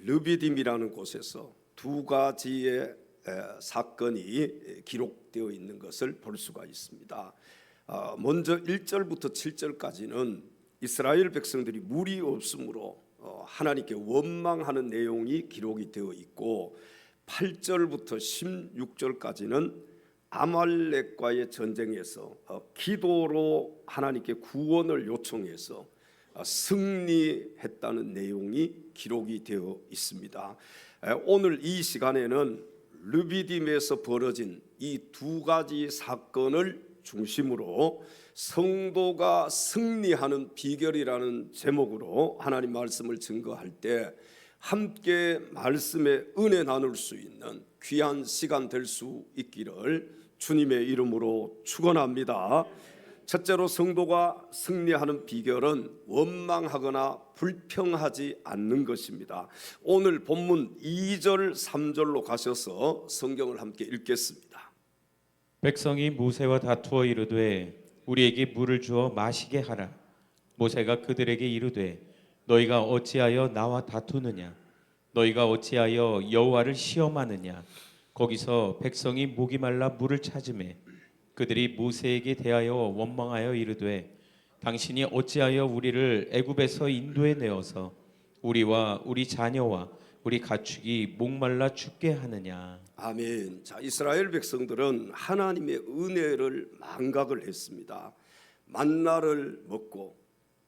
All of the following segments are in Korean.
르비딤이라는 곳에서 두 가지의 사건이 기록되어 있는 것을 볼 수가 있습니다. 먼저 1절부터 7절까지는 이스라엘 백성들이 물이 없으므로 하나님께 원망하는 내용이 기록이 되어 있고, 8절부터 16절까지는 아말렉과의 전쟁에서 기도로 하나님께 구원을 요청해서 승리했다는 내용이 기록이 되어 있습니다. 오늘 이 시간에는 르비딤에서 벌어진 이 두 가지 사건을 중심으로 성도가 승리하는 비결이라는 제목으로 하나님 말씀을 증거할 때 함께 말씀의 은혜 나눌 수 있는 귀한 시간 될 수 있기를 주님의 이름으로 축원합니다. 첫째로 성도가 승리하는 비결은 원망하거나 불평하지 않는 것입니다. 오늘 본문 2절 3절로 가셔서 성경을 함께 읽겠습니다. 백성이 모세와 다투어 이르되 우리에게 물을 주어 마시게 하라. 모세가 그들에게 이르되 너희가 어찌하여 나와 다투느냐? 너희가 어찌하여 여호와를 시험하느냐? 거기서 백성이 목이 말라 물을 찾으매 그들이 모세에게 대하여 원망하여 이르되 당신이 어찌하여 우리를 애굽에서 인도해 내어서 우리와 우리 자녀와 우리 가축이 목말라 죽게 하느냐? 아멘. 자, 이스라엘 백성들은 하나님의 은혜를 망각을 했습니다. 만나를 먹고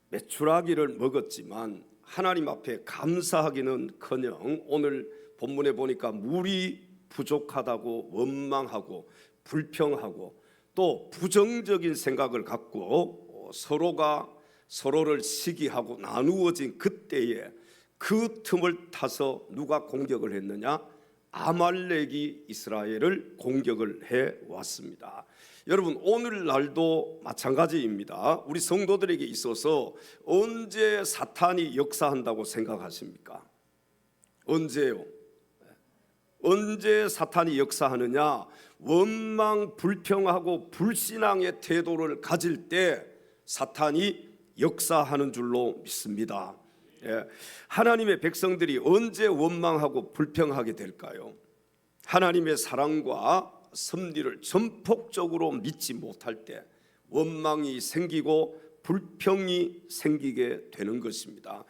메추라기를 먹었지만 하나님 앞에 감사하기는커녕 오늘 본문에 보니까 물이 부족하다고 원망하고 불평하고 또 부정적인 생각을 갖고 서로가 서로를 시기하고 나누어진 그때에 그 틈을 타서 누가 공격을 했느냐? 아말렉이 이스라엘을 공격을 해 왔습니다. 여러분, 오늘날도 마찬가지입니다. 우리 성도들에게 있어서 언제 사탄이 역사한다고 생각하십니까? 언제요? 언제 사탄이 역사하느냐? 원망, 불평하고 불신앙의 태도를 가질 때 사탄이 역사하는 줄로 믿습니다. 하나님의 백성들이 언제 원망하고 불평하게 될까요? 하나님의 사랑과 섭리를 전폭적으로 믿지 못할 때 원망이 생기고 불평이 생기게 되는 것입니다.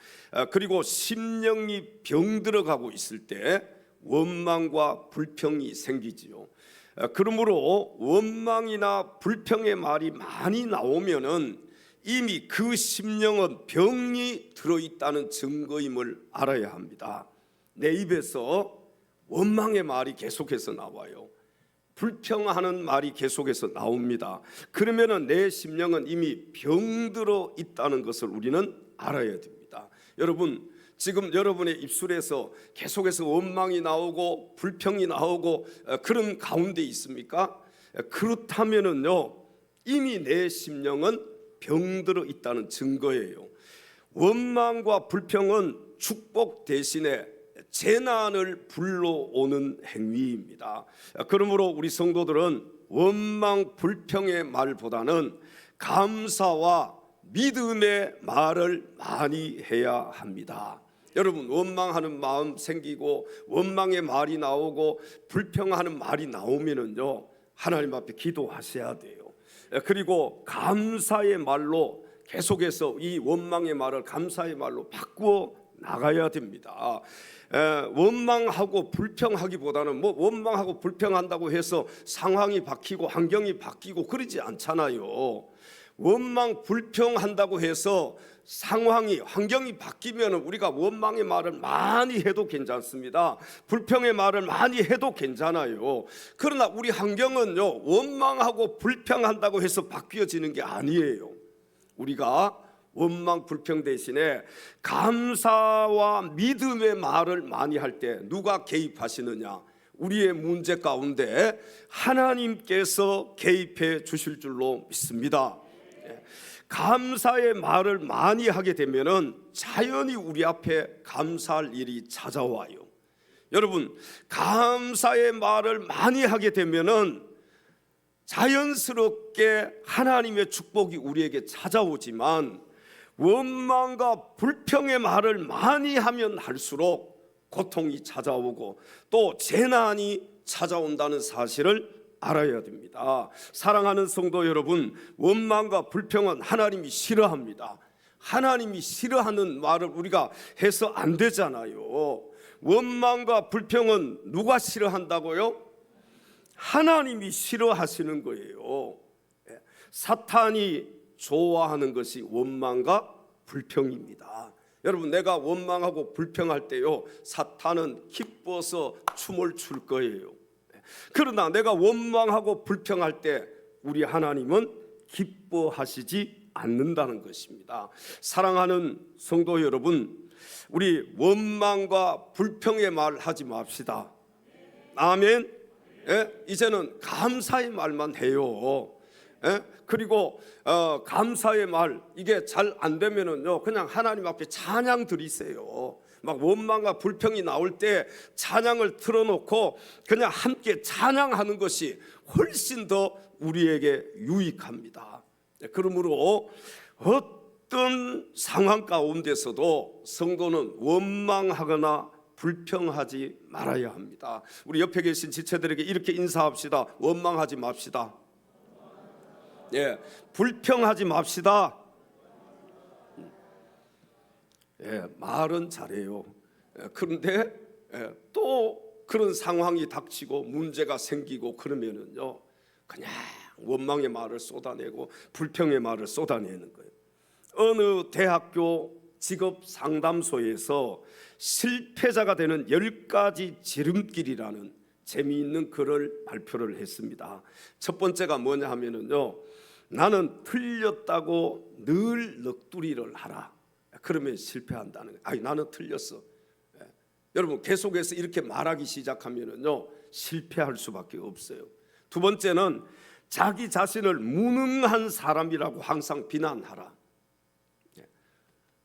그리고 심령이 병들어가고 있을 때 원망과 불평이 생기지요. 그러므로 원망이나 불평의 말이 많이 나오면은 이미 그 심령은 병이 들어있다는 증거임을 알아야 합니다. 내 입에서 원망의 말이 계속해서 나와요. 불평하는 말이 계속해서 나옵니다. 그러면은 내 심령은 이미 병들어 있다는 것을 우리는 알아야 됩니다. 여러분, 지금 여러분의 입술에서 계속해서 원망이 나오고 불평이 나오고 그런 가운데 있습니까? 그렇다면은요, 이미 내 심령은 병들어 있다는 증거예요. 원망과 불평은 축복 대신에 재난을 불러오는 행위입니다. 그러므로 우리 성도들은 원망 불평의 말보다는 감사와 믿음의 말을 많이 해야 합니다. 여러분, 원망하는 마음 생기고 원망의 말이 나오고 불평하는 말이 나오면은요, 하나님 앞에 기도하셔야 돼요. 그리고 감사의 말로 계속해서 이 원망의 말을 감사의 말로 바꾸어 나가야 됩니다. 원망하고 불평하기보다는 뭐 원망하고 불평한다고 해서 상황이 바뀌고 환경이 바뀌고 그러지 않잖아요. 원망 불평한다고 해서 상황이 환경이 바뀌면 우리가 원망의 말을 많이 해도 괜찮습니다. 불평의 말을 많이 해도 괜찮아요. 그러나 우리 환경은요, 원망하고 불평한다고 해서 바뀌어지는 게 아니에요. 우리가 원망 불평 대신에 감사와 믿음의 말을 많이 할 때 누가 개입하시느냐? 우리의 문제 가운데 하나님께서 개입해 주실 줄로 믿습니다. 감사의 말을 많이 하게 되면은 자연히 우리 앞에 감사할 일이 찾아와요. 여러분, 감사의 말을 많이 하게 되면은 자연스럽게 하나님의 축복이 우리에게 찾아오지만 원망과 불평의 말을 많이 하면 할수록 고통이 찾아오고 또 재난이 찾아온다는 사실을 알아야 됩니다. 사랑하는 성도 여러분, 원망과 불평은 하나님이 싫어합니다. 하나님이 싫어하는 말을 우리가 해서 안 되잖아요. 원망과 불평은 누가 싫어한다고요? 하나님이 싫어하시는 거예요. 사탄이 좋아하는 것이 원망과 불평입니다. 여러분, 내가 원망하고 불평할 때요, 사탄은 기뻐서 춤을 출 거예요. 그러나 내가 원망하고 불평할 때 우리 하나님은 기뻐하시지 않는다는 것입니다. 사랑하는 성도 여러분, 우리 원망과 불평의 말 하지 맙시다. 아멘. 이제는 감사의 말만 해요. 그리고 감사의 말 이게 잘 안 되면은요, 그냥 하나님 앞에 찬양 드리세요. 막 원망과 불평이 나올 때 찬양을 틀어놓고 그냥 함께 찬양하는 것이 훨씬 더 우리에게 유익합니다. 그러므로 어떤 상황 가운데서도 성도는 원망하거나 불평하지 말아야 합니다. 우리 옆에 계신 지체들에게 이렇게 인사합시다. 원망하지 맙시다. 불평하지 맙시다. 말은 잘해요. 그런데 또 그런 상황이 닥치고 문제가 생기고 그러면은요, 그냥 원망의 말을 쏟아내고 불평의 말을 쏟아내는 거예요. 어느 대학교 직업 상담소에서 실패자가 되는 10가지 지름길이라는 재미있는 글을 발표를 했습니다. 첫 번째가 뭐냐 하면은요, 나는 틀렸다고 늘 넋두리를 하라. 그러면 실패한다는 거예요. 아니, 나는 틀렸어. 여러분, 계속해서 이렇게 말하기 시작하면은요, 실패할 수밖에 없어요. 두 번째는 자기 자신을 무능한 사람이라고 항상 비난하라.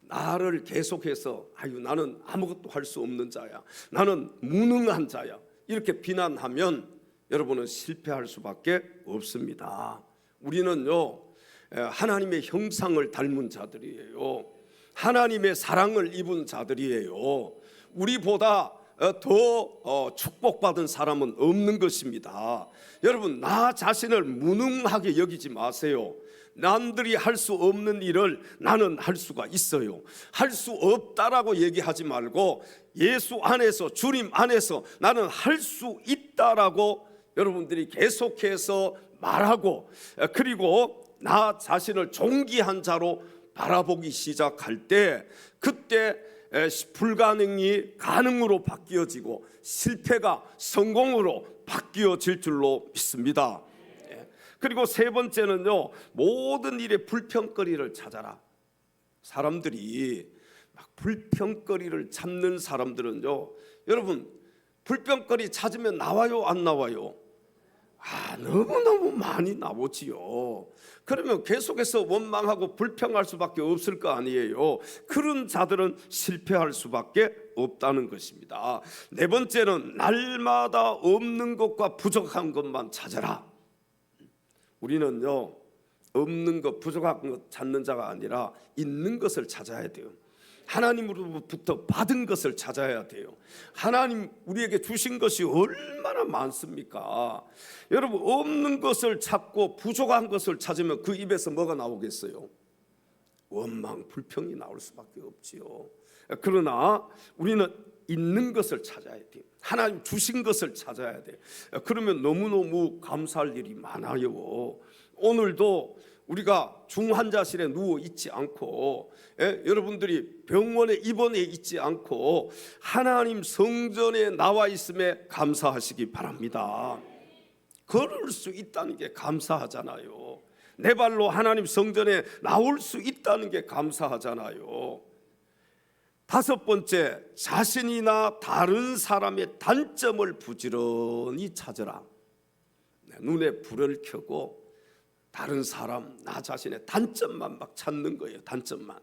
나를 계속해서 나는 아무것도 할 수 없는 자야, 나는 무능한 자야, 이렇게 비난하면 여러분은 실패할 수밖에 없습니다. 우리는요, 하나님의 형상을 닮은 자들이에요. 하나님의 사랑을 입은 자들이에요. 우리보다 더 축복받은 사람은 없는 것입니다. 여러분, 나 자신을 무능하게 여기지 마세요. 남들이 할 수 없는 일을 나는 할 수가 있어요. 할 수 없다라고 얘기하지 말고 예수 안에서, 주님 안에서 나는 할 수 있다라고 여러분들이 계속해서 말하고, 그리고 나 자신을 존귀한 자로 바라보기 시작할 때, 그때 불가능이 가능으로 바뀌어지고 실패가 성공으로 바뀌어질 줄로 믿습니다. 그리고 세 번째는요, 모든 일에 불평거리를 찾아라. 사람들이 막 불평거리를 찾는 사람들은요, 여러분, 불평거리 찾으면 나와요, 안 나와요? 너무너무 많이 나오지요. 그러면 계속해서 원망하고 불평할 수밖에 없을 거 아니에요. 그런 자들은 실패할 수밖에 없다는 것입니다. 네 번째는 날마다 없는 것과 부족한 것만 찾아라. 우리는요, 없는 것, 부족한 것 찾는 자가 아니라 있는 것을 찾아야 돼요. 하나님으로부터 받은 것을 찾아야 돼요. 하나님 우리에게 주신 것이 얼마나 많습니까? 여러분, 없는 것을 찾고 부족한 것을 찾으면 그 입에서 뭐가 나오겠어요? 원망, 불평이 나올 수밖에 없지요. 그러나 우리는 있는 것을 찾아야 돼요. 하나님 주신 것을 찾아야 돼요. 그러면 너무너무 감사할 일이 많아요. 오늘도 우리가 중환자실에 누워 있지 않고, 여러분들이 병원에 입원해 있지 않고 하나님 성전에 나와 있음에 감사하시기 바랍니다. 걸을 수 있다는 게 감사하잖아요. 내 발로 하나님 성전에 나올 수 있다는 게 감사하잖아요. 다섯 번째, 자신이나 다른 사람의 단점을 부지런히 찾으라. 눈에 불을 켜고 다른 사람, 나 자신의 단점만 막 찾는 거예요. 단점만.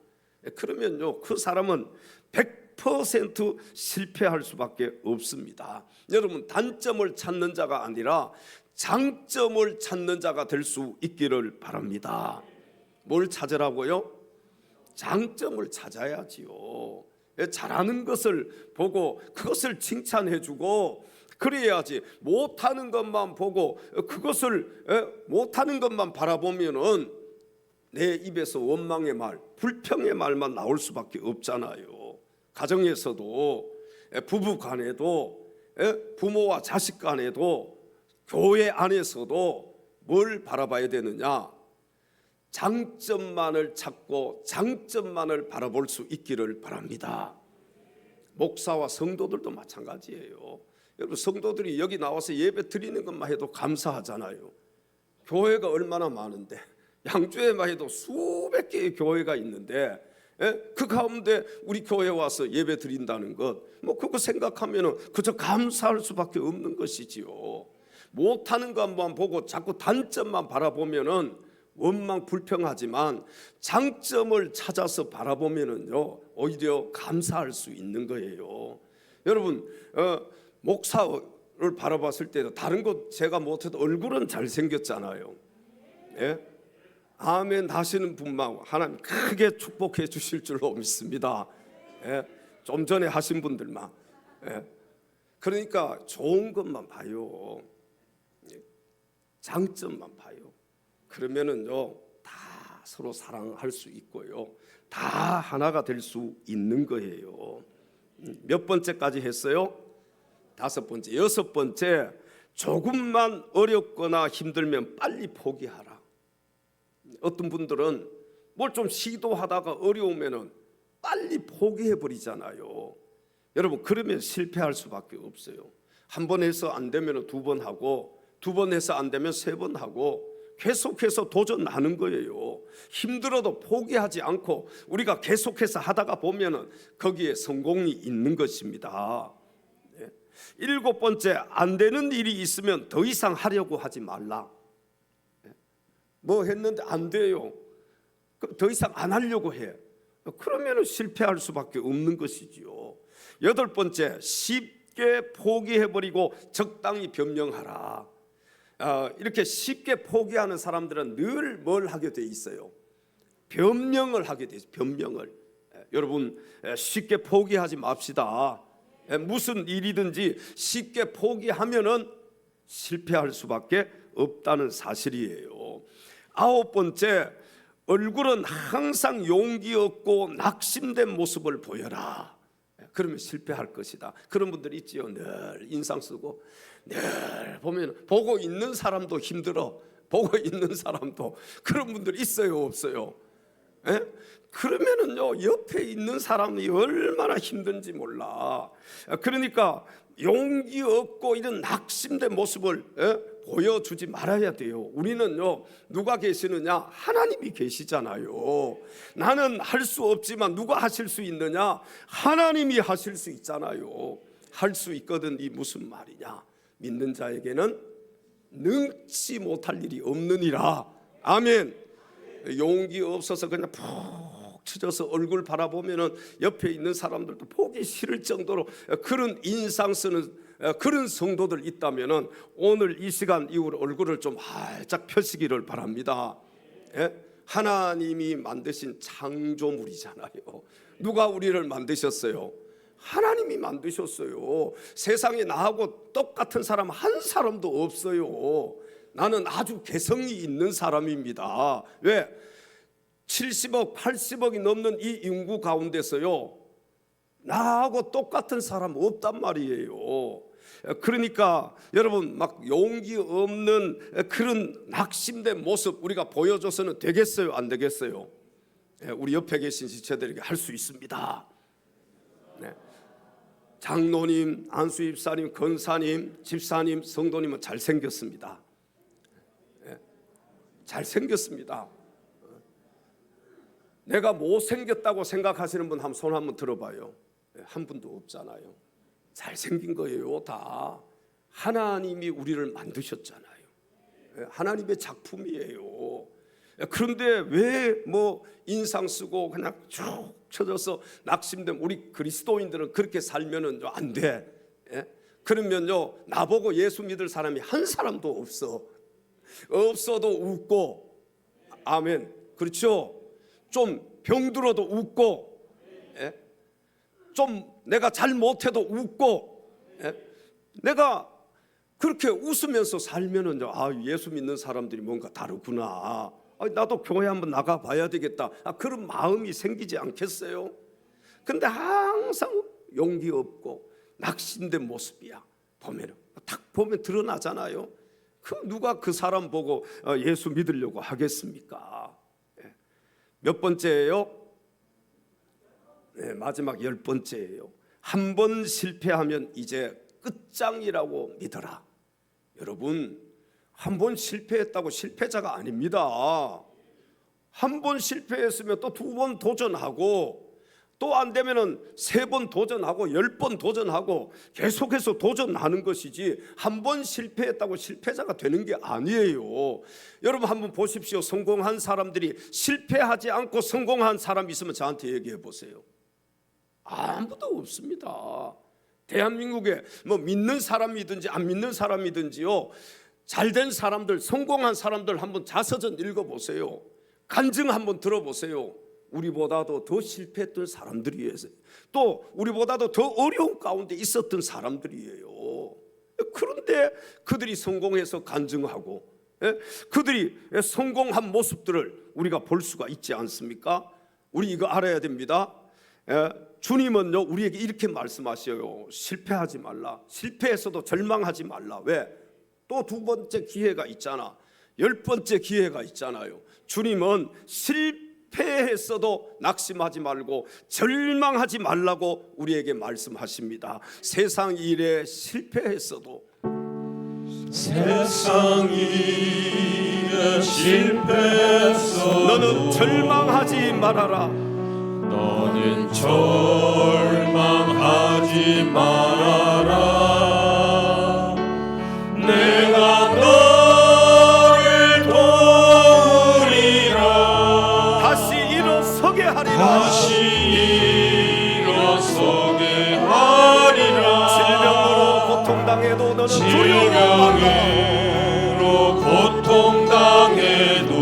그러면요, 그 사람은 100% 실패할 수밖에 없습니다. 여러분, 단점을 찾는 자가 아니라 장점을 찾는 자가 될 수 있기를 바랍니다. 뭘 찾으라고요? 장점을 찾아야지요. 잘하는 것을 보고 그것을 칭찬해주고, 그래야지. 못하는 것만 보고 그것을 못하는 것만 바라보면은 내 입에서 원망의 말, 불평의 말만 나올 수밖에 없잖아요. 가정에서도, 부부 간에도, 부모와 자식 간에도, 교회 안에서도 뭘 바라봐야 되느냐? 장점만을 찾고 장점만을 바라볼 수 있기를 바랍니다. 목사와 성도들도 마찬가지예요. 여러분, 성도들이 여기 나와서 예배 드리는 것만 해도 감사하잖아요. 교회가 얼마나 많은데, 양주에만 해도 수백 개의 교회가 있는데, 그 가운데 우리 교회 와서 예배 드린다는 것, 뭐 그거 생각하면은 그저 감사할 수밖에 없는 것이지요. 못하는 것만 보고 자꾸 단점만 바라보면은 원망 불평하지만, 장점을 찾아서 바라보면은요 오히려 감사할 수 있는 거예요. 여러분, 목사를 바라봤을 때도 다른 것 제가 못해도 얼굴은 잘생겼잖아요. 예? 아멘 하시는 분만 하나님 크게 축복해 주실 줄로 믿습니다. 예? 좀 전에 하신 분들만. 예? 그러니까 좋은 것만 봐요. 장점만 봐요. 그러면은요 다 서로 사랑할 수 있고요, 다 하나가 될 수 있는 거예요. 몇 번째까지 했어요? 5번째. 6번째, 조금만 어렵거나 힘들면 빨리 포기하라. 어떤 분들은 뭘 좀 시도하다가 어려우면은 빨리 포기해 버리잖아요. 여러분, 그러면 실패할 수밖에 없어요. 한 번 해서 안 되면 2번 하고, 2번 해서 안 되면 3번 하고, 계속해서 도전하는 거예요. 힘들어도 포기하지 않고 우리가 계속해서 하다가 보면은 거기에 성공이 있는 것입니다. 7번째, 안 되는 일이 있으면 더 이상 하려고 하지 말라. 뭐 했는데 안 돼요. 더 이상 안 하려고 해. 그러면 실패할 수밖에 없는 것이지요. 8번째, 쉽게 포기해버리고 적당히 변명하라. 이렇게 쉽게 포기하는 사람들은 늘 뭘 하게 돼 있어요? 변명을 하게 돼 있어요. 변명을. 여러분, 쉽게 포기하지 맙시다. 무슨 일이든지 쉽게 포기하면은 실패할 수밖에 없다는 사실이에요. 9번째, 얼굴은 항상 용기 없고 낙심된 모습을 보여라. 그러면 실패할 것이다. 그런 분들 있지요. 늘 인상 쓰고, 늘 보면 보고 있는 사람도 힘들어. 보고 있는 사람도. 그런 분들 있어요, 없어요? 예? 그러면은요 옆에 있는 사람이 얼마나 힘든지 몰라. 그러니까 용기 없고 이런 낙심된 모습을 보여주지 말아야 돼요. 우리는요 누가 계시느냐? 하나님이 계시잖아요. 나는 할 수 없지만 누가 하실 수 있느냐? 하나님이 하실 수 있잖아요. 할 수 있거든. 이 무슨 말이냐? 믿는 자에게는 능치 못할 일이 없느니라. 아멘. 용기 없어서 그냥 푹 쳐져서 얼굴 바라보면은 옆에 있는 사람들도 보기 싫을 정도로 그런 인상 쓰는 그런 성도들 있다면은 오늘 이 시간 이후로 얼굴을 좀 활짝 펴시기를 바랍니다. 예? 하나님이 만드신 창조물이잖아요. 누가 우리를 만드셨어요? 하나님이 만드셨어요. 세상에 나하고 똑같은 사람 한 사람도 없어요. 나는 아주 개성이 있는 사람입니다. 왜? 70억, 80억이 넘는 이 인구 가운데서요 나하고 똑같은 사람 없단 말이에요. 그러니까 여러분 막 용기 없는 그런 낙심된 모습 우리가 보여줘서는 되겠어요? 안 되겠어요? 우리 옆에 계신 지체들에게 할 수 있습니다. 네. 장로님, 안수 집사님, 권사님, 집사님, 성도님은 잘생겼습니다. 잘생겼습니다. 내가 못생겼다고 생각하시는 분 한 손 한번 들어봐요. 한 분도 없잖아요. 잘생긴 거예요. 다 하나님이 우리를 만드셨잖아요. 하나님의 작품이에요. 그런데 왜 뭐 인상 쓰고 그냥 쭉 쳐져서 낙심된 우리 그리스도인들은 그렇게 살면은 안 돼. 그러면요 나보고 예수 믿을 사람이 한 사람도 없어. 없어도 웃고, 아멘. 그렇죠? 좀 병들어도 웃고, 좀 내가 잘 못해도 웃고, 예? 내가 그렇게 웃으면서 살면은 예수 믿는 사람들이 뭔가 다르구나. 나도 교회 한번 나가 봐야 되겠다. 그런 마음이 생기지 않겠어요? 근데 항상 용기 없고 낙심된 모습이야. 보면 딱 보면 드러나잖아요. 누가 그 사람 보고 예수 믿으려고 하겠습니까? 몇 번째예요? 네, 마지막 10번째예요. 한 번 실패하면 이제 끝장이라고 믿어라. 여러분, 한 번 실패했다고 실패자가 아닙니다. 한 번 실패했으면 또 2번 도전하고, 또 안 되면은 3번 도전하고 10번 도전하고 계속해서 도전하는 것이지, 한 번 실패했다고 실패자가 되는 게 아니에요. 여러분 한번 보십시오. 성공한 사람들이 실패하지 않고 성공한 사람 있으면 저한테 얘기해 보세요. 아무도 없습니다. 대한민국에 뭐 믿는 사람이든지 안 믿는 사람이든지요, 잘된 사람들, 성공한 사람들 한번 자서전 읽어보세요. 간증 한번 들어보세요. 우리보다도 더 실패했던 사람들이에요. 또 우리보다도 더 어려운 가운데 있었던 사람들이에요. 그런데 그들이 성공해서 간증하고, 그들이 성공한 모습들을 우리가 볼 수가 있지 않습니까? 우리 이거 알아야 됩니다. 주님은요, 우리에게 이렇게 말씀하셔요. 실패하지 말라. 실패해서도 절망하지 말라. 왜? 또 2번째 기회가 있잖아. 10번째 기회가 있잖아요. 주님은 실패했어도 낙심하지 말고 절망하지 말라고 우리에게 말씀하십니다. 세상 일에 실패했어도, 세상 일에 실패했어도 너는 절망하지 말아라. 너는 절망하지 말아라. 내가 너를 도우리라. 다시 일어서게 하리라. 다시 일어서게 하리라. 질병으로 고통당해도 너는 두려워 말라. 질병으로 고통당해도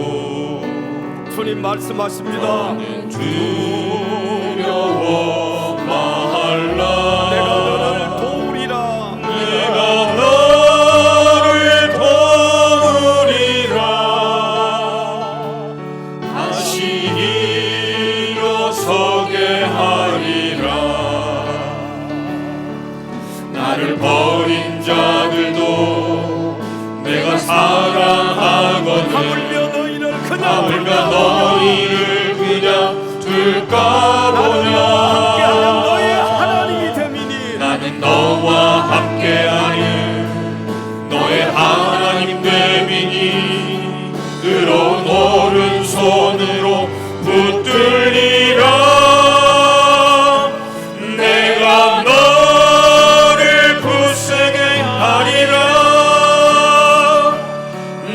주님 말씀하십니다. 너는 두려워 말라. 내가 너를 도우리라. 내가 너를 도우리라. 다시 일어서게 하리라. 나를 버린 자들도 내가 사랑하거든. 하물며 너희를 그냥 하물며 너희를 그냥 둘까 보냐. 너의 하나님이 됨이니. 나는 너와 함께하는 너의 하나님 됨이니 뜨거운 오른손으로 붙들리라. 내가 너를 굳세게 하리라.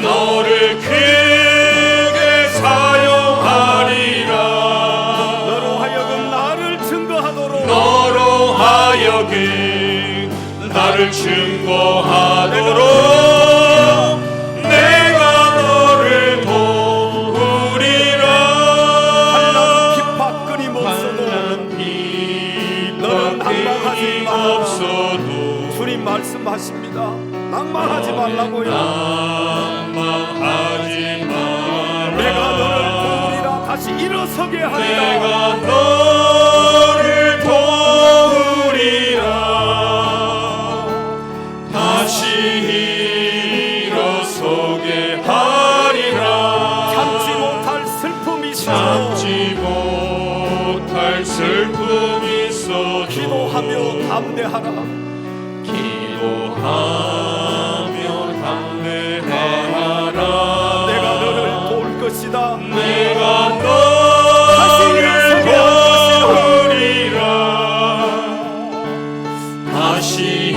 너를 크게 사용하리라. 너로 하여금 나를 증거하도록. 너로 하여금 나를 증거하도록 내가 너를 도우리라. 한낱 핍박 끊임없어도 너는 낭망하지 마라. 없어도 주님 말씀하십니다. 낭망하지 말라고요. 낭망하지 마라. 내가 너를 도우리라. 다시 일어서게 하리라. 내가 너를 도우리라. 다시 일어서게 하리라. 참지 못할 슬픔이 있어. 참지 못할 슬픔이 있어도 기도하며 담대하라. 기도하며 담대하라. 내가 너를 도울 것이다. 내가 너를 도우리라. 다시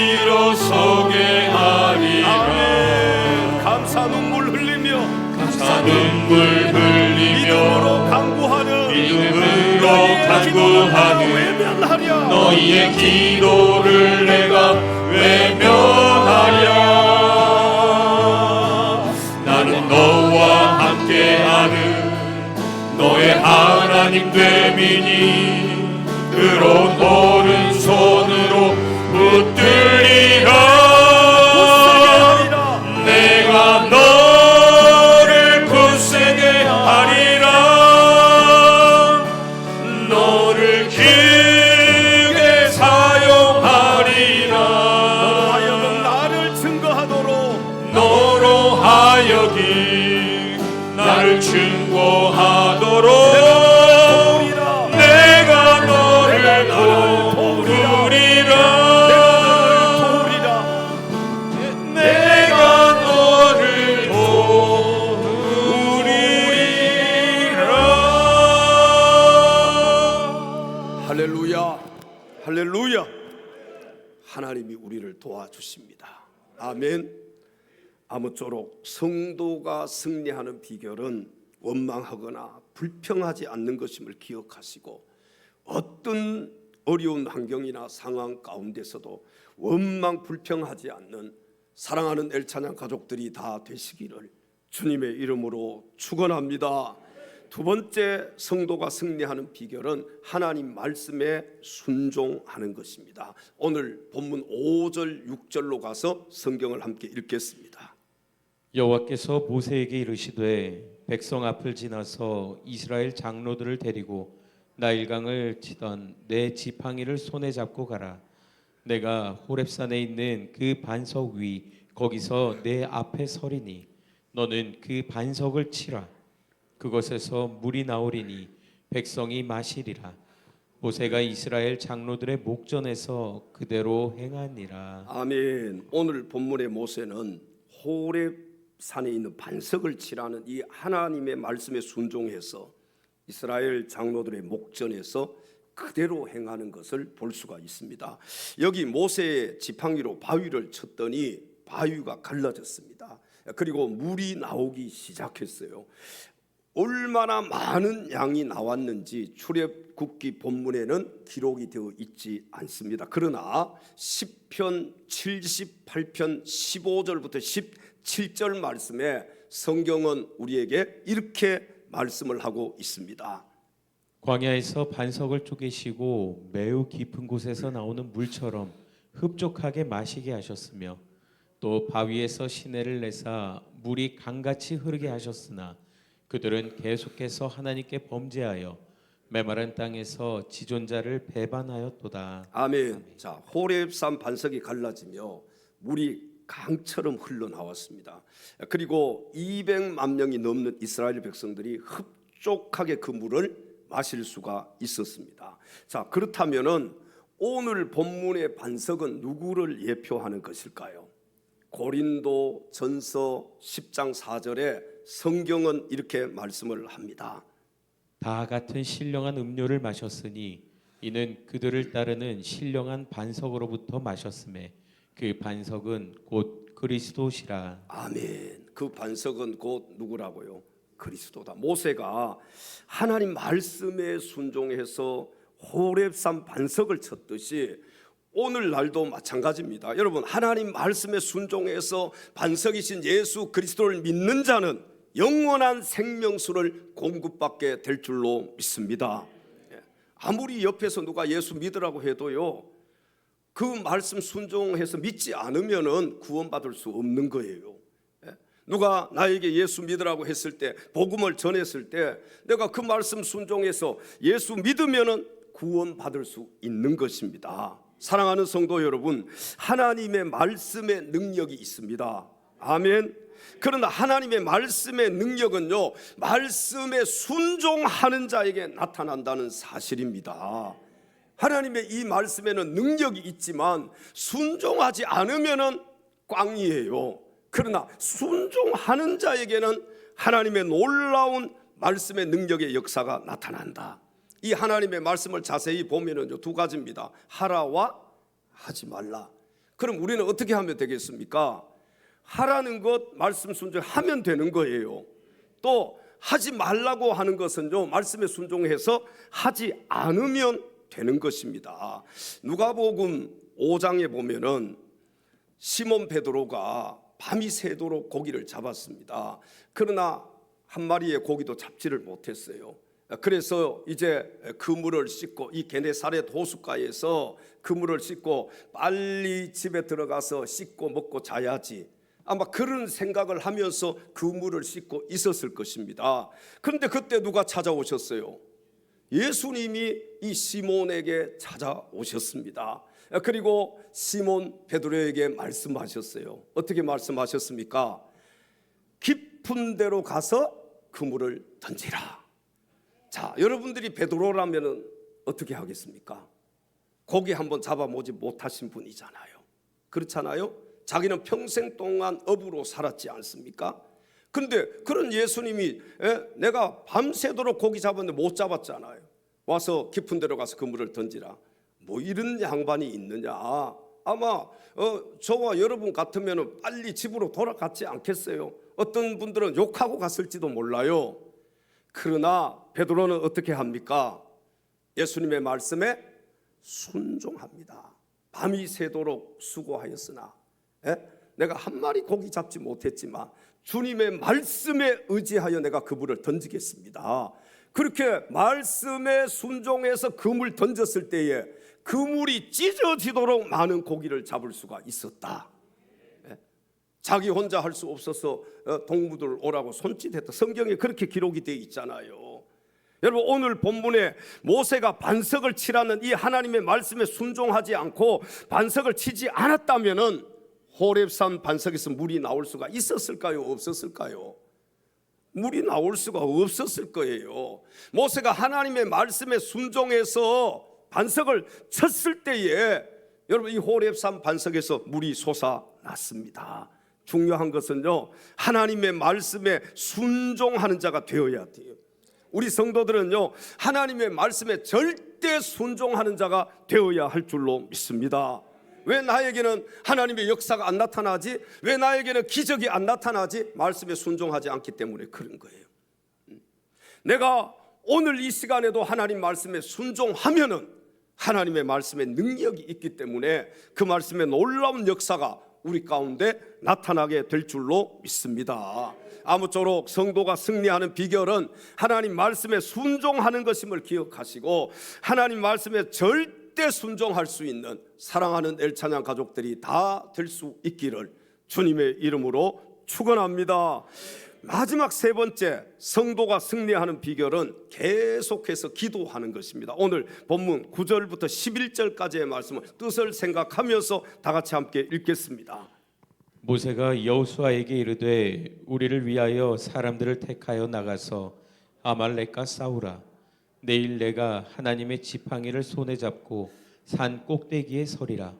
일어서게 하리라. 감사 눈물 흘리며 감사 눈물 믿음으로 흘리며 간구하는 믿음으로 간구하는 외면하랴. 너희의 기도를 내가 외면하랴. 나는 너와 함께하는 너의 하나님 됨이니 부드러운 오른손으로 붙들리라. 내가 너를 굳세게 하리라. 너를 길게 사용하리라. 나를 증거하도록 너로 하여금 나를 증거하도록 내가 너를 도우리라. 내가 너를 도우리라. 할렐루야, 할렐루야. 하나님이 우리를 도와주십니다. 아멘. 아무쪼록 성도가 승리하는 비결은 원망하거나 불평하지 않는 것임을 기억하시고, 어떤 어려운 환경이나 상황 가운데서도 원망 불평하지 않는 사랑하는 엘찬양 가족들이 다 되시기를 주님의 이름으로 축원합니다. 두 번째, 성도가 승리하는 비결은 하나님 말씀에 순종하는 것입니다. 오늘 본문 5절 6절로 가서 성경을 함께 읽겠습니다. 여호와께서 모세에게 이르시되 백성 앞을 지나서 이스라엘 장로들을 데리고 나일강을 치던 내 지팡이를 손에 잡고 가라. 내가 호렙산에 있는 그 반석 위 거기서 내 앞에 서리니 너는 그 반석을 치라. 그것에서 물이 나오리니 백성이 마시리라. 모세가 이스라엘 장로들의 목전에서 그대로 행하니라. 아멘. 오늘 본문의 모세는 호렙산에 있는 반석을 치라는 이 하나님의 말씀에 순종해서 이스라엘 장로들의 목전에서 그대로 행하는 것을 볼 수가 있습니다. 여기 모세의 지팡이로 바위를 쳤더니 바위가 갈라졌습니다. 그리고 물이 나오기 시작했어요. 얼마나 많은 양이 나왔는지 출애굽기 본문에는 기록이 되어 있지 않습니다. 그러나 시편 78편 15절부터 17절 말씀에 성경은 우리에게 이렇게 말씀을 하고 있습니다. 광야에서 반석을 쪼개시고 매우 깊은 곳에서 나오는 물처럼 흡족하게 마시게 하셨으며 또 바위에서 시내를 내사 물이 강같이 흐르게 하셨으나 그들은 계속해서 하나님께 범죄하여 메마른 땅에서 지존자를 배반하였도다. 아멘. 자, 호렙산 반석이 갈라지며 물이 강처럼 흘러나왔습니다. 그리고 200만 명이 넘는 이스라엘 백성들이 흡족하게 그 물을 마실 수가 있었습니다. 자, 그렇다면은 오늘 본문의 반석은 누구를 예표하는 것일까요? 고린도 전서 10장 4절에 성경은 이렇게 말씀을 합니다. 다 같은 신령한 음료를 마셨으니 이는 그들을 따르는 신령한 반석으로부터 마셨음에 그 반석은 곧 그리스도시라. 아멘. 그 반석은 곧 누구라고요? 그리스도다. 모세가 하나님 말씀에 순종해서 호렙산 반석을 쳤듯이 오늘날도 마찬가지입니다. 여러분, 하나님 말씀에 순종해서 반석이신 예수 그리스도를 믿는 자는 영원한 생명수를 공급받게 될 줄로 믿습니다. 아무리 옆에서 누가 예수 믿으라고 해도요, 그 말씀 순종해서 믿지 않으면은 구원받을 수 없는 거예요. 누가 나에게 예수 믿으라고 했을 때, 복음을 전했을 때 내가 그 말씀 순종해서 예수 믿으면은 구원받을 수 있는 것입니다. 사랑하는 성도 여러분, 하나님의 말씀에 능력이 있습니다. 아멘. 그러나 하나님의 말씀의 능력은요, 말씀에 순종하는 자에게 나타난다는 사실입니다. 하나님의 이 말씀에는 능력이 있지만 순종하지 않으면은 꽝이에요. 그러나 순종하는 자에게는 하나님의 놀라운 말씀의 능력의 역사가 나타난다. 이 하나님의 말씀을 자세히 보면은 두 가지입니다. 하라와 하지 말라. 그럼 우리는 어떻게 하면 되겠습니까? 하라는 것 말씀 순종하면 되는 거예요. 또 하지 말라고 하는 것은요, 말씀에 순종해서 하지 않으면 되는 것입니다. 누가복음 5장에 보면은 시몬 베드로가 밤이 새도록 고기를 잡았습니다. 그러나 한 마리의 고기도 잡지를 못했어요. 그래서 이제 그물을 씻고 이 게네사렛 호숫가에서 그물을 씻고 빨리 집에 들어가서 씻고 먹고 자야지, 아마 그런 생각을 하면서 그물을 씻고 있었을 것입니다. 그런데 그때 누가 찾아오셨어요? 예수님이 이 시몬에게 찾아오셨습니다. 그리고 시몬 베드로에게 말씀하셨어요. 어떻게 말씀하셨습니까? 깊은 데로 가서 그물을 던지라. 자, 여러분들이 베드로라면 어떻게 하겠습니까? 고기 한번 잡아보지 못하신 분이잖아요. 그렇잖아요? 자기는 평생 동안 어부로 살았지 않습니까? 그런데 그런 예수님이 내가 밤새도록 고기 잡았는데 못 잡았잖아요. 와서 깊은 데로 가서 그물을 던지라. 뭐 이런 양반이 있느냐. 아마 저와 여러분 같으면 빨리 집으로 돌아갔지 않겠어요? 어떤 분들은 욕하고 갔을지도 몰라요. 그러나 베드로는 어떻게 합니까? 예수님의 말씀에 순종합니다. 밤이 새도록 수고하였으나 내가 한 마리 고기 잡지 못했지만 주님의 말씀에 의지하여 내가 그물을 던지겠습니다. 그렇게 말씀에 순종해서 그물 던졌을 때에 그물이 찢어지도록 많은 고기를 잡을 수가 있었다. 자기 혼자 할 수 없어서 동무들 오라고 손짓했다. 성경에 그렇게 기록이 되어 있잖아요. 여러분, 오늘 본문에 모세가 반석을 치라는 이 하나님의 말씀에 순종하지 않고 반석을 치지 않았다면은 호렙산 반석에서 물이 나올 수가 있었을까요? 없었을까요? 물이 나올 수가 없었을 거예요. 모세가 하나님의 말씀에 순종해서 반석을 쳤을 때에 여러분, 이 호렙산 반석에서 물이 솟아났습니다. 중요한 것은요, 하나님의 말씀에 순종하는 자가 되어야 돼요. 우리 성도들은요, 하나님의 말씀에 절대 순종하는 자가 되어야 할 줄로 믿습니다. 왜 나에게는 하나님의 역사가 안 나타나지? 왜 나에게는 기적이 안 나타나지? 말씀에 순종하지 않기 때문에 그런 거예요. 내가 오늘 이 시간에도 하나님 말씀에 순종하면은 하나님의 말씀에 능력이 있기 때문에 그 말씀의 놀라운 역사가 우리 가운데 나타나게 될 줄로 믿습니다. 아무쪼록 성도가 승리하는 비결은 하나님 말씀에 순종하는 것임을 기억하시고 하나님 말씀에 절대 순종할 수 있는 사랑하는 엘찬양 가족들이 다 될 수 있기를 주님의 이름으로 축원합니다. 마지막 세 번째, 성도가 승리하는 비결은 계속해서 기도하는 것입니다. 오늘 본문 9절부터 11절까지의 말씀을 뜻을 생각하면서 다 같이 함께 읽겠습니다. 모세가 여호수아에게 이르되 우리를 위하여 사람들을 택하여 나가서 아말렉과 싸우라. 내일 내가 하나님의 지팡이를 손에 잡고 산 꼭대기에 서리라.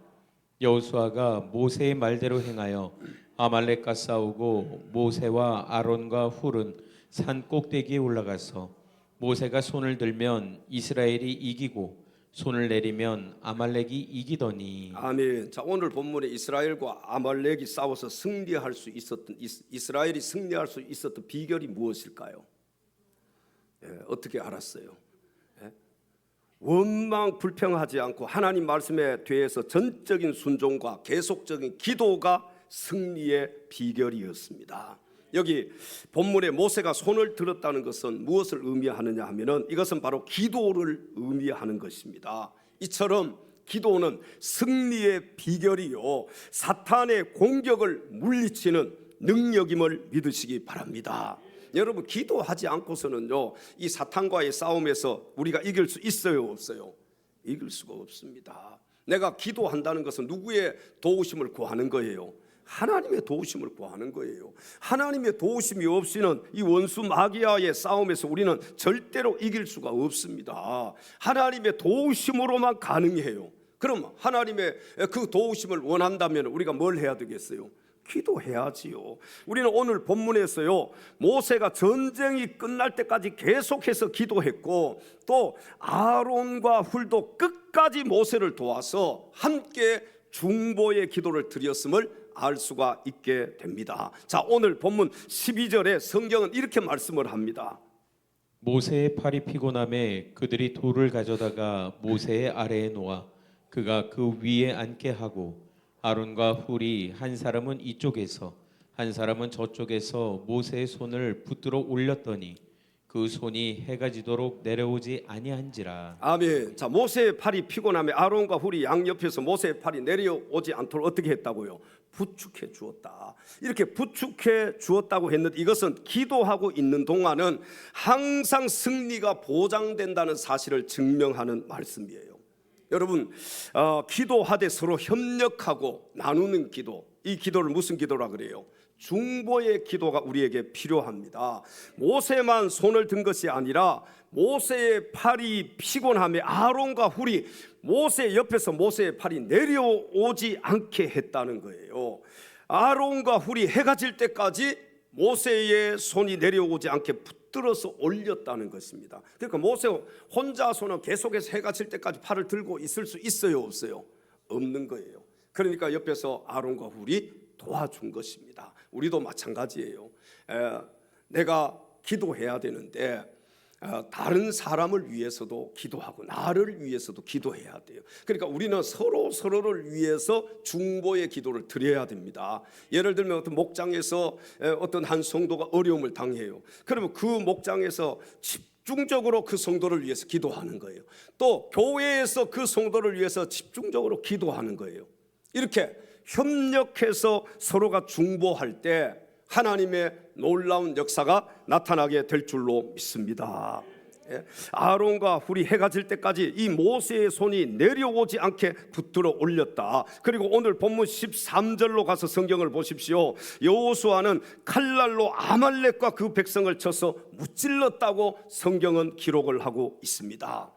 여호수아가 모세의 말대로 행하여 아말렉과 싸우고 모세와 아론과 훌은 산 꼭대기에 올라가서 모세가 손을 들면 이스라엘이 이기고 손을 내리면 아말렉이 이기더니. 아멘. 자, 오늘 본문에 이스라엘과 아말렉이 싸워서 승리할 수 있었던, 이스라엘이 승리할 수 있었던 비결이 무엇일까요? 어떻게 알았어요? 원망 불평하지 않고 하나님 말씀에 대해서 전적인 순종과 계속적인 기도가 승리의 비결이었습니다. 여기 본문에 모세가 손을 들었다는 것은 무엇을 의미하느냐 하면은 이것은 바로 기도를 의미하는 것입니다. 이처럼 기도는 승리의 비결이요, 사탄의 공격을 물리치는 능력임을 믿으시기 바랍니다. 여러분, 기도하지 않고서는요, 이 사탄과의 싸움에서 우리가 이길 수 있어요, 없어요? 이길 수가 없습니다. 내가 기도한다는 것은 누구의 도우심을 구하는 거예요? 하나님의 도우심을 구하는 거예요. 하나님의 도우심이 없이는 이 원수 마귀와의 싸움에서 우리는 절대로 이길 수가 없습니다. 하나님의 도우심으로만 가능해요. 그럼 하나님의 그 도우심을 원한다면 우리가 뭘 해야 되겠어요? 기도해야지요. 우리는 오늘 본문에서요, 모세가 전쟁이 끝날 때까지 계속해서 기도했고 또 아론과 훌도 끝까지 모세를 도와서 함께 중보의 기도를 드렸음을 알 수가 있게 됩니다. 자, 오늘 본문 12절에 성경은 이렇게 말씀을 합니다. 모세의 팔이 피곤함에 그들이 돌을 가져다가 모세의 아래에 놓아 그가 그 위에 앉게 하고 아론과 훌이 한 사람은 이쪽에서 한 사람은 저쪽에서 모세의 손을 붙들어 올렸더니 그 손이 해가 지도록 내려오지 아니한지라. 아멘. 자, 모세의 팔이 피곤하며 아론과 훌이 양 옆에서 모세의 팔이 내려오지 않도록 어떻게 했다고요? 부축해 주었다. 이렇게 부축해 주었다고 했는데 이것은 기도하고 있는 동안은 항상 승리가 보장된다는 사실을 증명하는 말씀이에요. 여러분, 기도하되 서로 협력하고 나누는 기도, 이 기도를 무슨 기도라 그래요? 중보의 기도가 우리에게 필요합니다. 모세만 손을 든 것이 아니라 모세의 팔이 피곤하며 아론과 훌이 모세 옆에서 모세의 팔이 내려오지 않게 했다는 거예요. 아론과 훌이 해가 질 때까지 모세의 손이 내려오지 않게 붙들어서 올렸다는 것입니다. 그러니까 모세 혼자서는 계속해서 해가 질 때까지 팔을 들고 있을 수 있어요, 없어요? 없는 거예요. 그러니까 옆에서 아론과 훌이 도와준 것입니다. 우리도 마찬가지예요. 내가 기도해야 되는데 다른 사람을 위해서도 기도하고 나를 위해서도 기도해야 돼요. 그러니까 우리는 서로를 위해서 중보의 기도를 드려야 됩니다. 예를 들면 어떤 목장에서 어떤 한 성도가 어려움을 당해요. 그러면 그 목장에서 집중적으로 그 성도를 위해서 기도하는 거예요. 또 교회에서 그 성도를 위해서 집중적으로 기도하는 거예요. 이렇게 협력해서 서로가 중보할 때 하나님의 놀라운 역사가 나타나게 될 줄로 믿습니다. 아론과 훌이 해가 질 때까지 이 모세의 손이 내려오지 않게 붙들어 올렸다. 그리고 오늘 본문 13절로 가서 성경을 보십시오. 여호수아는 칼날로 아말렉과 그 백성을 쳐서 무찔렀다고 성경은 기록을 하고 있습니다.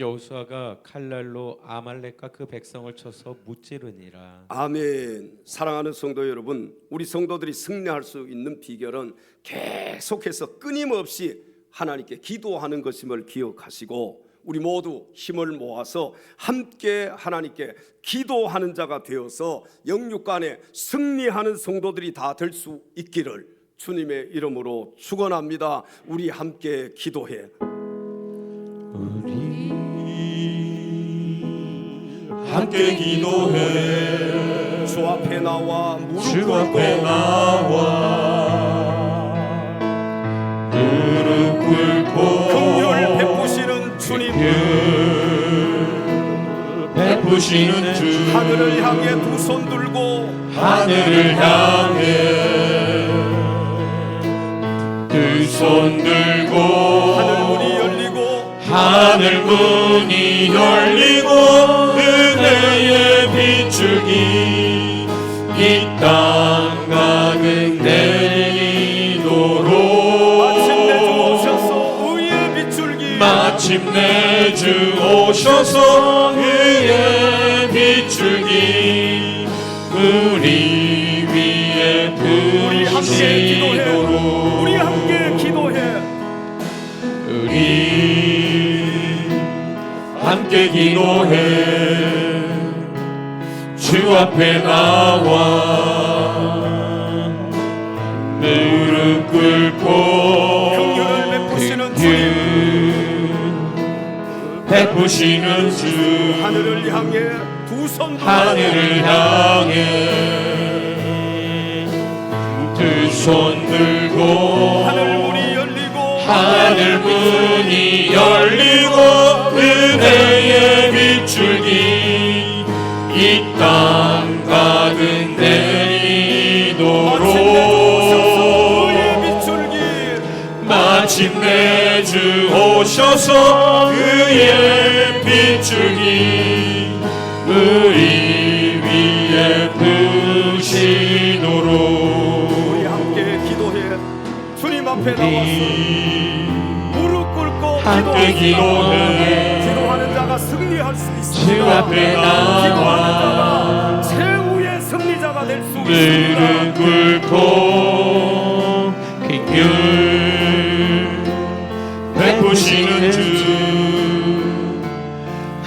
여호수아가 칼날로 아말렉과 그 백성을 쳐서 무찌르니라. 아멘. 사랑하는 성도 여러분, 우리 성도들이 승리할 수 있는 비결은 계속해서 끊임없이 하나님께 기도하는 것임을 기억하시고 우리 모두 힘을 모아서 함께 하나님께 기도하는 자가 되어서 영육간에 승리하는 성도들이 다 될 수 있기를 주님의 이름으로 축원합니다. 우리 함께 기도해. 우리 함께 기도해. 주 앞에 나와 무릎 주 앞에 꿇고 나와 무릎 꿇고 긍휼 베푸시는 주님, 베푸시는 주, 하늘을 향해 두 손 들고 하늘을 향해 두 손 들고 하늘 문이 열리고 하늘 문이 열리고 은혜의 빗줄기 이 땅 가득 내리도록 마침내 주 오셔서 의의 빗줄기 마침내 주 오셔서 의의 빗줄기 우리 위에 우리 함께 기도해. 부으시도록 우리 함께 기도해. 우리 함께 기도해. 주 앞에 나와 무릎 꿇고 긍휼을 베푸시는 베푸시는 주 하늘을 향해 두 손 들고 하늘을 향해 두 손 들고 하늘 문이 열리고 하늘 문이 열리고 은혜의 빗줄기 이 땅 가득 내리도록 마침내 주 오셔서 의의 빗줄기 우리 위에 부으시도록 우리 함께 기도해. 주님 앞에 나와서 무릎 꿇고 함께 기도해. 기도하는 자가 승리할 수 있습니다. 주 앞에 나와 기도하는 자가 최후의 승리자가 될 수 있습니다. 무릎 꿇고 긍휼 베푸시는 주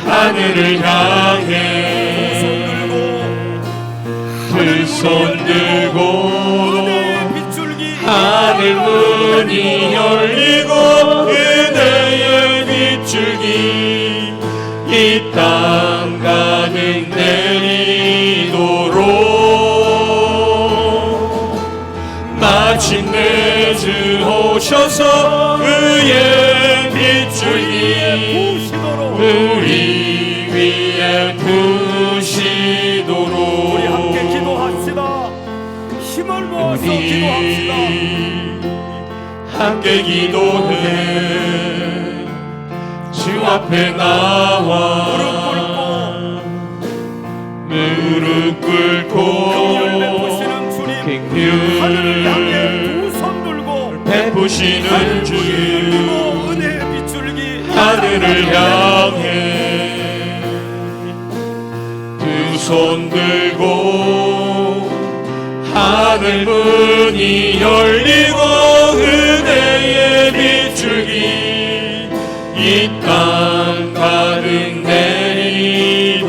하늘을 향해 두 손 들고 은혜의 빗줄기 하늘 문이 열리고 은혜의 빗줄기 이 땅 가득 내리도록 마침내 주 오셔서 우리 위에 부시도록 우리 함께 기도합시다. 힘을 모아서 기도합시다. 함께 기도해 주 앞에 나와 무릎 꿇고 긍휼 베푸시는 주님, 하늘을 향해 두 손 들고 베푸시는 주 은혜 빗줄기 하늘을 향해 두 손 들고 하늘 문이 열리고 은혜의 빗줄기 이 땅 가득 내리도록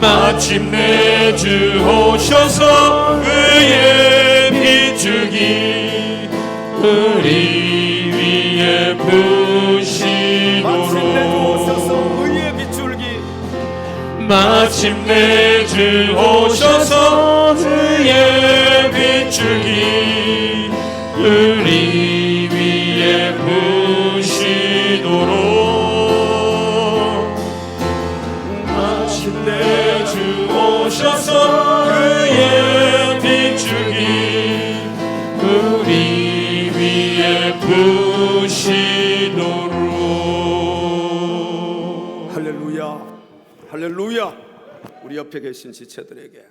마침내 주 오셔서 의의 빗줄기 우리 위에 부시도록 마침내 주 오셔서 의의 빗줄기 우리 위에 부시도록 마침내 주 오셔서 그의 빗줄기 우리 위에 부시도록 할렐루야, 할렐루야. 우리 옆에 계신 지체들에게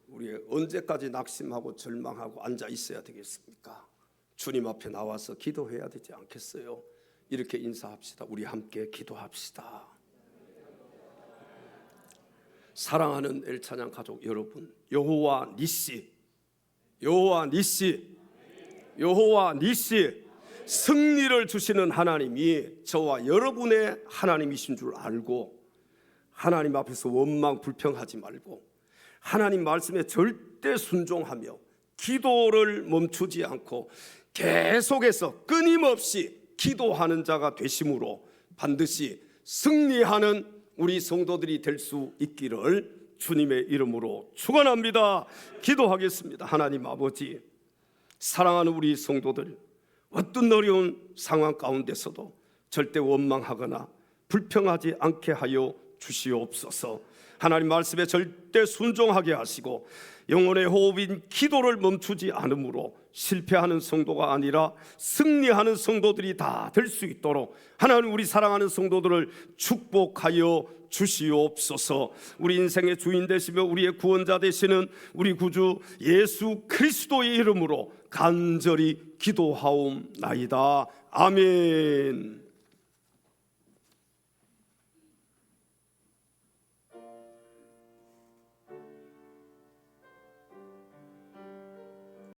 우리 언제까지 낙심하고 절망하고 앉아 있어야 되겠습니까? 주님 앞에 나와서 기도해야 되지 않겠어요? 이렇게 인사합시다. 우리 함께 기도합시다. 사랑하는 엘찬양 가족 여러분, 여호와 니시, 여호와 니시, 여호와 니시, 승리를 주시는 하나님이 저와 여러분의 하나님이신 줄 알고 하나님 앞에서 원망 불평하지 말고 하나님 말씀에 절대 순종하며 기도를 멈추지 않고 계속해서 끊임없이 기도하는 자가 되심으로 반드시 승리하는 우리 성도들이 될 수 있기를 주님의 이름으로 축원합니다. 기도하겠습니다. 하나님 아버지, 사랑하는 우리 성도들, 어떤 어려운 상황 가운데서도 절대 원망하거나 불평하지 않게 하여 주시옵소서. 하나님 말씀에 절대 순종하게 하시고 영혼의 호흡인 기도를 멈추지 않으므로 실패하는 성도가 아니라 승리하는 성도들이 다 될 수 있도록 하나님 우리 사랑하는 성도들을 축복하여 주시옵소서. 우리 인생의 주인 되시며 우리의 구원자 되시는 우리 구주 예수 그리스도의 이름으로 간절히 기도하옵나이다. 아멘.